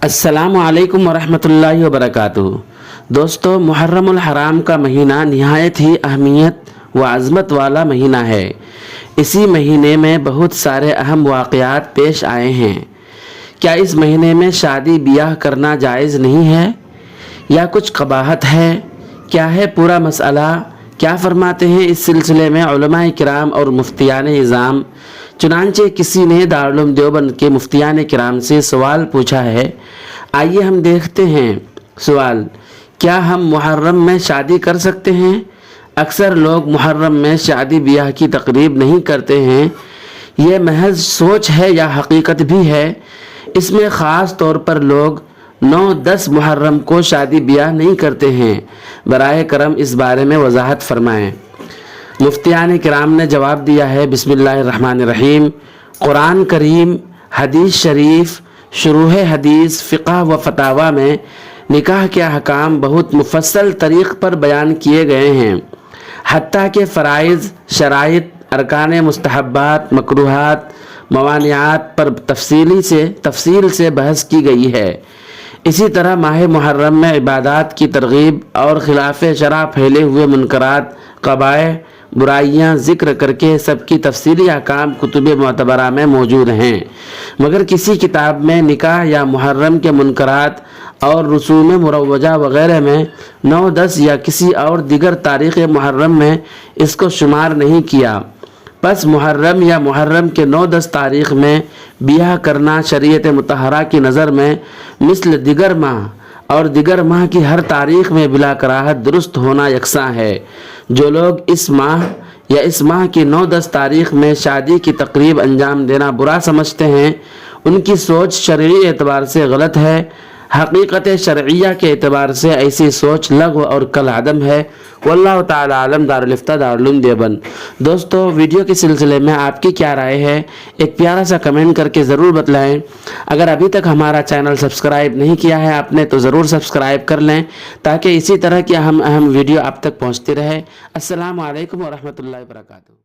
السلام علیکم ورحمۃ اللہ وبرکاتہ۔ دوستو، محرم الحرام کا مہینہ نہایت ہی اہمیت و عظمت والا مہینہ ہے۔ اسی مہینے میں بہت سارے اہم واقعات پیش آئے ہیں۔ کیا اس مہینے میں شادی بیاہ کرنا جائز نہیں ہے یا کچھ قباحت ہے؟ کیا ہے پورا مسئلہ؟ کیا فرماتے ہیں اس سلسلے میں علماء کرام اور مفتیان نظام؟ چنانچہ کسی نے دارالعلوم دیوبند کے مفتیان کرام سے سوال پوچھا ہے۔ آئیے ہم دیکھتے ہیں سوال۔ کیا ہم محرم میں شادی کر سکتے ہیں؟ اکثر لوگ محرم میں شادی بیاہ کی تقریب نہیں کرتے ہیں۔ یہ محض سوچ ہے یا حقیقت بھی ہے؟ اس میں خاص طور پر لوگ 9-10 محرم کو شادی بیاہ نہیں کرتے ہیں۔ براہ کرم اس بارے میں وضاحت فرمائیں۔ مفتیان کرام نے جواب دیا ہے، بسم اللہ الرحمن الرحیم۔ قرآن کریم، حدیث شریف، شروح حدیث، فقہ و فتاوی میں نکاح کے احکام بہت مفصل طریق پر بیان کیے گئے ہیں۔ حتیٰ کہ فرائض، شرائط، ارکان مستحبات، مکروہات، موانعات پر تفصیل سے بحث کی گئی ہے۔ اسی طرح ماہ محرم میں عبادات کی ترغیب اور خلاف شرع پھیلے ہوئے منکرات، قبائح، برائیاں ذکر کر کے سب کی تفصیلی احکام کتب معتبرہ میں موجود ہیں، مگر کسی کتاب میں نکاح یا محرم کے منکرات اور رسوم مروجہ وغیرہ میں 9-10 یا کسی اور دیگر تاریخ محرم میں اس کو شمار نہیں کیا۔ پس محرم یا محرم کے 9-10 تاریخ میں بیاہ کرنا شریعت مطہرہ کی نظر میں مثل دیگر ماہ اور دیگر ماہ کی ہر تاریخ میں بلا کراہت درست ہونا یکساں ہے۔ جو لوگ اس ماہ کی 9-10 تاریخ میں شادی کی تقریب انجام دینا برا سمجھتے ہیں، ان کی سوچ شرعی اعتبار سے غلط ہے۔ حقیقت شرعیہ کے اعتبار سے ایسی سوچ لغو اور کل عدم ہے۔ واللہ تعالی عالم۔ دارالفتہ دارالعلوم دیوبند۔ دوستو، ویڈیو کے سلسلے میں آپ کی کیا رائے ہے؟ ایک پیارا سا کمنٹ کر کے ضرور بتلائیں۔ اگر ابھی تک ہمارا چینل سبسکرائب نہیں کیا ہے آپ نے تو ضرور سبسکرائب کر لیں تاکہ اسی طرح کی اہم ویڈیو آپ تک پہنچتی رہے۔ السلام علیکم ورحمۃ اللہ وبرکاتہ۔